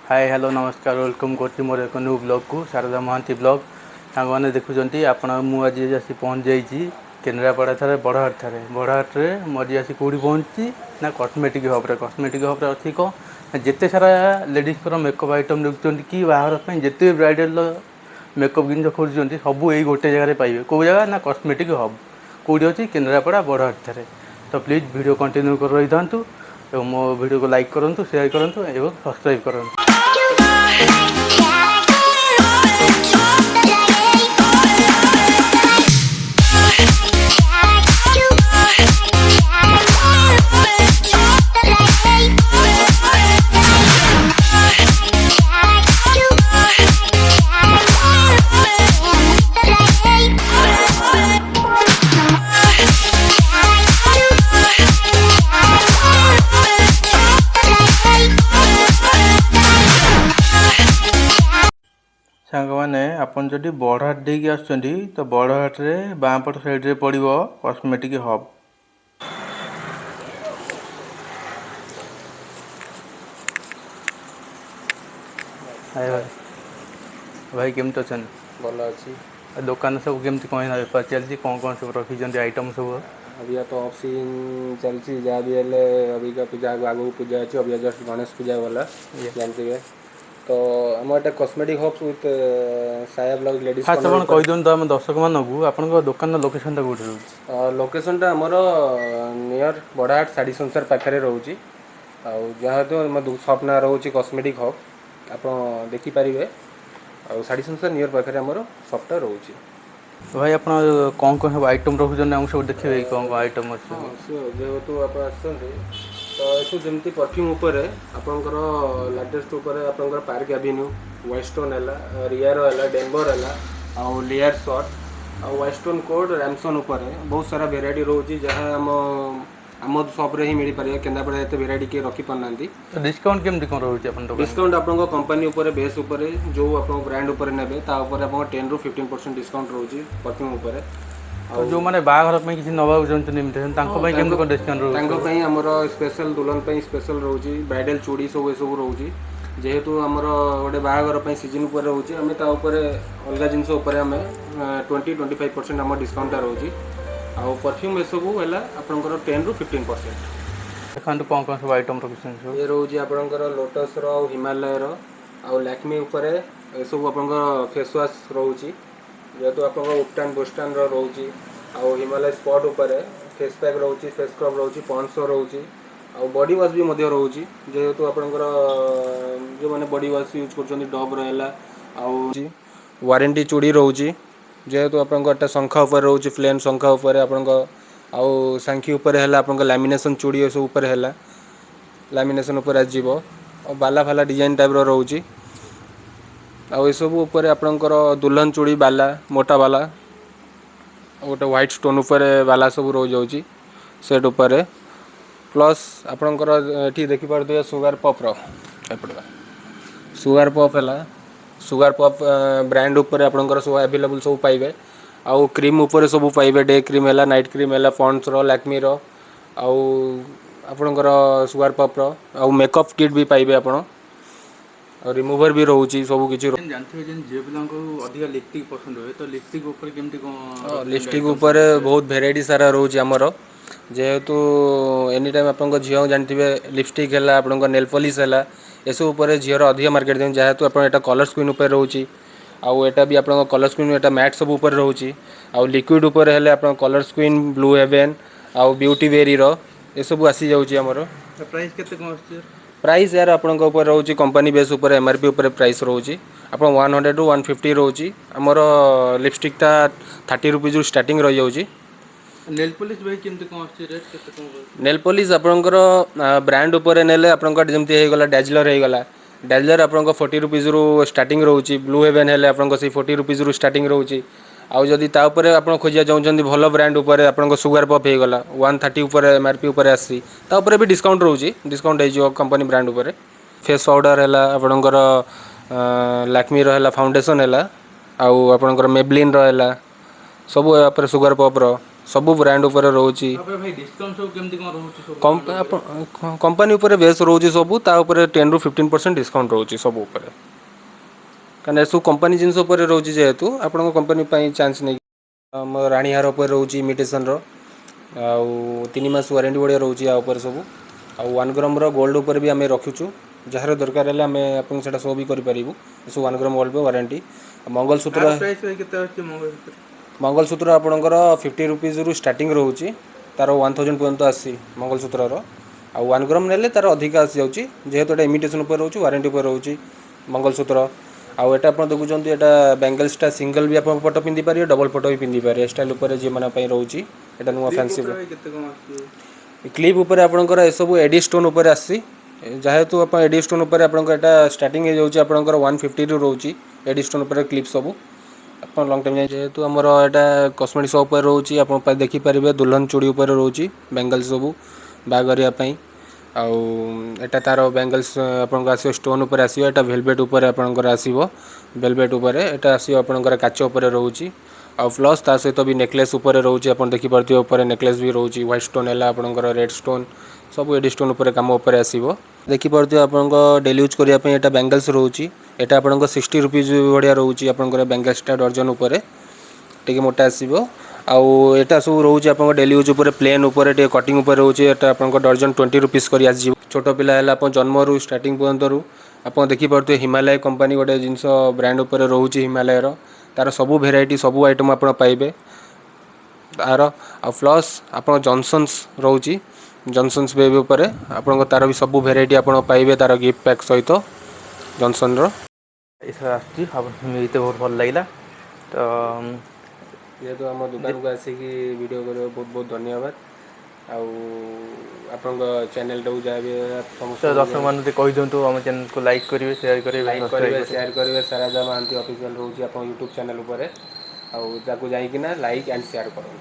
Hi hello नमस्कार welcome कर मोर एक न्यू ब्लॉग को शारदा महांती ब्लॉग सांग मैंने देखुं आपण मुझे आसी पहुँच जाइए केन्द्रापड़ा थे बड़हाटे मुझे आसी कौटी पहुँची ना कस्मेटिक हब्रे अच्छी कौन जिते सारा लेडीज मेकअप आइटम देखुं कि बाहर जिते ब्राइडल मेकअप जिन खोजुं सब यही गोटे जगह पाइबे कौ जगह ना कस्मेटिक हब कौटी अच्छी केन्द्रापड़ा बड़हाटे तो प्लीज़ वीडियो कंटिन्यू कर रही था मो वीडियो को लाइक करूँ शेयर करूँ और सब्सक्राइब करूँ। सांग मैंने आपन जदि बड़हाट देकी आसुचंदी तो बड़हाट रे बाँपट साइड रे पड़िबो कॉस्मेटिक हब। हाय भाई भाई केमती अच्छा भल अच्छी दुकान सब केमती कौन बेपार चलती कौन कौन सब रखी आइटम सब अभी तो ऑफ सीजन चलती जहाँ भी हेल्ले अभी का पूजा आगू पूजा अच्छी अभी जस्ट गणेश पूजा वाला जानते हैं तो आम एटा कॉस्मेटिक हब्स विथ साया ब्लाउज लेडीज फास्ट आप कहीदिन तो आम दर्शक मानू आप दुकान लोकेशन कौट रोचे लोकेशनटा आमर नियर बड़हाट साड़ी संसार पाखे रोचे आउ सप ना रोचे कॉस्मेटिक हब आप देखिपारे आ साड़ी संसार नियर पाखे आमर सपटा रोचे भाई आप कौन कौन सब आइटम रखुन आम सब देखिए कौन कौन आइटम अच्छे जेहेतु आप आसते तो ये जमी परफ्यूम उपर आपंकर लाटेस्ट आपंकर पार्क एवेन्यू वाइल्डस्टोन है रियारो है डेनवर है आउ लेयर शॉट आ वाइल्डस्टोन कोड रैमसन उपर बहुत सारा वेराइटी रोचे जहाँ आम सप्रे ही मिल पारे केन्द्रापड़ा एत वेराइटी किए रखी पारना डिस्काउंट केमती कौन रोचे डिस्काउंट आप कंपनी उपर बेस उपर जो आप ब्रांड उपर ने 10 ରୁ 15% डिस्काउंट रोचे परफ्यूम उपर जो मैंने बाहर किसी नवा चाहते डिस्काउंट आमर स्पेशल दुल्हन स्पेशल रोचे ब्राइडल चूड़ी सब सब रोचे जेहेतु आमर गोटे बाहागर सीजन उपर रोचे आम अलग जिनस आम 20-25% आम डिस्काउंटा रोचे आउ परफ्यूम सब है आपंकर 10 ରୁ 15%। देखो कौन कौन सब आइटम रखी ये रोचे आपंकर लोटस हिमालय आउ लैक्मी उपर सब आप फेस वाश रोचे जेहेतु आप उपटान बोस्टान रोचे आउ हिमालय स्पॉट उपर फेस पैक रोचे फेस स्क्रब रोचे पॉन्स रोचे आउ बॉडी वाश भी रोचे जेहेतु आपंकर जो मैंने बॉडी वाश यूज कर डब रहा आउ वारंटी चूड़ी रोचे जेहेतु आपंकर शंखा उपर रोचे प्लेन शंखा उपर आप आउ सांखी उपर है आप लैमिनेशन चूड़ी सब उपर है लैमिनेशन उपर आसो बाला फाला डिजाइन टाइप रोचे आउ सब उपर आपंकर दुल्हन चूड़ी बाला मोटा बाला गोटे व्हाइट स्टोन उपर बाला सब रो जाऊँगी सेट उपर प्लस आपंकर ये देखिपे सुगार पप रपड़ा सुगार पप है सुगार पप ब्रांड उपर आपंकर सब अवेलेबल सब पाइबे आउ क्रीम उपर सब पाइबे डे क्रीम है नाइट क्रीम है पॉन्ड्स लैक्मी आउ आपणकर सुगार पप आउ मेकअप किट भी पाइबे आपण रिमूवर भी रोचे सब किसी जानते लिपस्टिक पसंद हुए तो लिपस्टिक ऊपर केमती कौन लिपस्टिक उपर बहुत भेराइटी सारा रोचे आमर जेहेतु एनी टाइम आप झील जानते लिपस्टिक है आप नेल पॉलिश है एसबू झीर अधिक मार्केट दें जेहेतु आप कलर स्क्रीन उपर रोचे आउ एटा भी आप कलर स्क्रीन एटा मैट सब उपर रोचे आउ लिक्विड उपर है आप कलर स्क्रीन ब्लू हेवेन आउ ब्यूटी वेरी ये सब आसी जाऊँगी आमर प्राइस केते कौन प्राइस यार आपण रोचे कंपनी बेस उपर एमआरपी उपर प्राइस रोचे आप 100 ରୁ 150 रोचे आमर लिपस्टिकटा 30 रुपीज स्टार्टिंग रही जाऊँगी नेल पॉलिश भाई केमती कौन रेट केते कौन नेल पॉलिश आपंकर ब्रांड उपर नेले आपंकर जमती हो गला डैजलर हो गला डैजलर आपंकर 40 रुपीज ରୁ स्टार्टिंग रोचे ब्लू हेवेन है आपंकर से 40 रुपीज ରୁ स्टार्टिंग रोचे आउ जदि तापर आप खोजा चाहते भल ब्रांड उपर आप सुगार पप हो गला 130 उपर एमआरपी उपर आसी तापर भी डिस्काउंट रोचे डिस्काउंट हो कंपनी ब्रांड उपर फेस पाउडर है आपंकर लैक्मी फाउंडेशन है आउ आपंकर मेबलिन है सब सुगार पप ସବୁ ବ୍ରାଣ୍ଡ ଉପରେ ରହୁଛି। ତାପରେ ଭାଇ ଡିସକାଉଣ୍ଟ ସବୁ କେମିତି କ'ଣ ରହୁଛି ସବୁ brand ଉପରେ? କମ୍ପାନୀ ଉପରେ ବେସ୍ ରହୁଛି ସବୁ, ତା ଉପରେ 10-15% ଡିସକାଉଣ୍ଟ ରହୁଛି ସବୁ ଉପରେ, କାରଣ ଏସବୁ କମ୍ପାନୀ ଜିନିଷ ଉପରେ ରହୁଛି ଯେହେତୁ ଆପଣଙ୍କ କମ୍ପାନୀ ପାଇଁ ଚାନ୍ସ ନେଇ ଆମ ରାଣୀହାର ଉପରେ ରହୁଛି ଇମିଟେସନ୍ର, ଆଉ 3 ମାସ ୱାରେଣ୍ଟି ଭଳିଆ ରହୁଛି ଆ ଉପରେ ସବୁ। ଆଉ 1 ଗ୍ରାମର ଗୋଲ୍ଡ ଉପରେ ବି ଆମେ ରଖୁଛୁ, ଯାହାର ଦରକାର ହେଲେ ଆମେ ଆପଣଙ୍କୁ ସେଇଟା ସୋ ବି କରିପାରିବୁ। ଏସବୁ 1 ଗ୍ରାମ ଗୋଲ୍ଡ ୱାରେଣ୍ଟି। ମଙ୍ଗଳସୂତ୍ର ତାର ପ୍ରାଇସ୍ ଭାଇ କେତେ ଅଛି ମଙ୍ଗଳସୂତ୍ର? ମଙ୍ଗଳସୂତ୍ର ଆପଣଙ୍କର 50 ରୁପିଜ୍ରୁ ଷ୍ଟାର୍ଟିଂ ରହୁଛି, ତାର 1000 ପର୍ଯ୍ୟନ୍ତ ଆସି ମଙ୍ଗଳସୂତ୍ରର। ଆଉ 1 ଗ୍ରାମ ନେଲେ ତାର ଅଧିକା ଆସିଯାଉଛି, ଯେହେତୁ ଏଇଟା ଇମିଟେସନ୍ ଉପରେ ରହୁଛି, ୱାରେଣ୍ଟି ଉପରେ ରହୁଛି ମଙ୍ଗଳସୂତ୍ର। ଆଉ ଏଇଟା ଆପଣ ଦେଖୁଛନ୍ତି, ଏଇଟା ବ୍ୟାଙ୍ଗଲ୍ସଟା ସିଙ୍ଗଲ୍ ବି ଆପଣ ଫଟୋ ପିନ୍ଧିପାରିବେ, ଡବଲ୍ ଫଟୋ ବି ପିନ୍ଧିପାରିବେ, ଷ୍ଟାଇଲ୍ ଉପରେ ଯେଉଁମାନଙ୍କ ପାଇଁ ରହୁଛି। ଏଇଟା ନୂଆ କ୍ଲିପ୍ ଫ୍ୟାନ୍ସି ଉପରେ ଭାଇ କେତେ କ'ଣ ଆସୁଛି? କ୍ଲିପ୍ ଉପରେ ଆପଣଙ୍କର ଏସବୁ ଏଡି ଷ୍ଟୋନ୍ ଉପରେ ଆସିଛି, ଯେହେତୁ ଆପଣ ଏଡି ଷ୍ଟୋନ୍ ଉପରେ ଆପଣଙ୍କର ଏଇଟା ଷ୍ଟାର୍ଟିଂ ହେଇଯାଉଛି ଆପଣଙ୍କର 150ରୁ ରହୁଛି ଏଡି ଷ୍ଟୋନ୍ ଉପରେ କ୍ଲିପ୍ ସବୁ। ଆପଣ ଲଙ୍ଗ୍ ଟାଇମ୍ ଯାଏ, ଯେହେତୁ ଆମର ଏଇଟା କସ୍ମେଟିକ୍ ସପ୍ ଉପରେ ରହୁଛି, ଆପଣ ଦେଖିପାରିବେ ଦୁଲ୍ହନ ଚୁଡ଼ି ଉପରେ ରହୁଛି ବେଙ୍ଗଲ୍ସ ସବୁ ବାହାଘରିଆ ପାଇଁ। ଆଉ ଏଇଟା ତାର ବ୍ୟାଙ୍ଗଲ୍ସ ଆପଣଙ୍କର ଆସିବ ଷ୍ଟୋନ୍ ଉପରେ ଆସିବ, ଏଇଟା ଭେଲଭେଟ୍ ଉପରେ ଆପଣଙ୍କର ଆସିବ, ଭେଲଭେଟ୍ ଉପରେ ଏଇଟା ଆସିବ ଆପଣଙ୍କର କାଚ ଉପରେ ରହୁଛି। ଆଉ ପ୍ଲସ୍ ତା ସହିତ ବି ନେକଲେସ୍ ଉପରେ ରହୁଛି, ଆପଣ ଦେଖିପାରୁଥିବେ ଉପରେ ନେକଲେସ୍ ବି ରହୁଛି, ହ୍ୱାଇଟ୍ ଷ୍ଟୋନ୍ ହେଲା ଆପଣଙ୍କର ରେଡ୍ ଷ୍ଟୋନ୍, ସବୁ ଏଡି ଷ୍ଟୋନ୍ ଉପରେ କାମ ଉପରେ ଆସିବ। ଦେଖିପାରୁଥିବେ ଆପଣଙ୍କ ଡେଲି ୟୁଜ୍ କରିବା ପାଇଁ ଏଇଟା ବ୍ୟାଙ୍ଗଲ୍ସ ରହୁଛି, ଏଇଟା ଆପଣଙ୍କ 60 ରୁପିଜ୍ ଭଳିଆ ରହୁଛି ଆପଣଙ୍କର ବ୍ୟାଙ୍ଗଲ୍ସଟା ଡର୍ଜନ ଉପରେ, ଟିକେ ମୋଟା ଆସିବ। ଆଉ ଏଇଟା ସବୁ ରହୁଛି ଆପଣଙ୍କ ଡେଲି ୟୁଜ୍ ଉପରେ ପ୍ଲେନ୍ ଉପରେ ଟିକେ କଟିଂ ଉପରେ ରହୁଛି, ଏଇଟା ଆପଣଙ୍କ ଡର୍ଜନ 20 ରୁପିଜ୍ କରି ଆସିଯିବ। ଛୋଟ ପିଲା ହେଲା ଆପଣ ଜନ୍ମରୁ ଷ୍ଟାର୍ଟିଂ ପର୍ଯ୍ୟନ୍ତରୁ ଆପଣ ଦେଖିପାରୁଥିବେ ହିମାଲୟ କମ୍ପାନୀ ଗୋଟେ ଜିନିଷ ବ୍ରାଣ୍ଡ ଉପରେ ରହୁଛି ହିମାଲୟର, ତାର ସବୁ ଭେରାଇଟି ସବୁ ଆଇଟମ୍ ଆପଣ ପାଇବେ ତାର। ଆଉ ପ୍ଲସ୍ ଆପଣ ଜନସନ୍ସ ରହୁଛି, ଜନସନ୍ସ ବେବି ଉପରେ ଆପଣଙ୍କ ତାର ବି ସବୁ ଭେରାଇଟି ଆପଣ ପାଇବେ ତାର ଗିଫ୍ଟ ପ୍ୟାକ୍ ସହିତ ଜନସନ୍ର। ଏସବୁ ଆସୁଛି, ମୋତେ ବହୁତ ଭଲ ଲାଗିଲା। ତ ଯେହେତୁ ଆମ ଦୋକାନକୁ ଆସିକି ଭିଡ଼ିଓ କରିବାକୁ ବହୁତ ବହୁତ ଧନ୍ୟବାଦ। ଆଉ ଆପଣଙ୍କ ଚ୍ୟାନେଲ୍ଟାକୁ ଯାହା ବି ଦର୍ଶକମାନଙ୍କୁ ଟିକେ କହିଦିଅନ୍ତୁ ଆମ ଚ୍ୟାନେଲ୍କୁ ଲାଇକ୍ କରିବେ, ସେୟାର କରିବେ ଏବଂ ଲାଇକ୍ ସବସ୍କ୍ରାଇବ୍ କରିବେ, କରିବେ। ସେୟାର କରିବେ। ସାରଦା ମହାନ୍ତି ଅଫିସିଆଲ୍ ରହୁଛି ଆପଣଙ୍କ ୟୁଟ୍ୟୁବ୍ ଚ୍ୟାନେଲ୍ ଉପରେ, ଆଉ ତାକୁ ଯାଇକିନା ଲାଇକ୍ ଆଣ୍ଡ ସେୟାର କରନ୍ତୁ।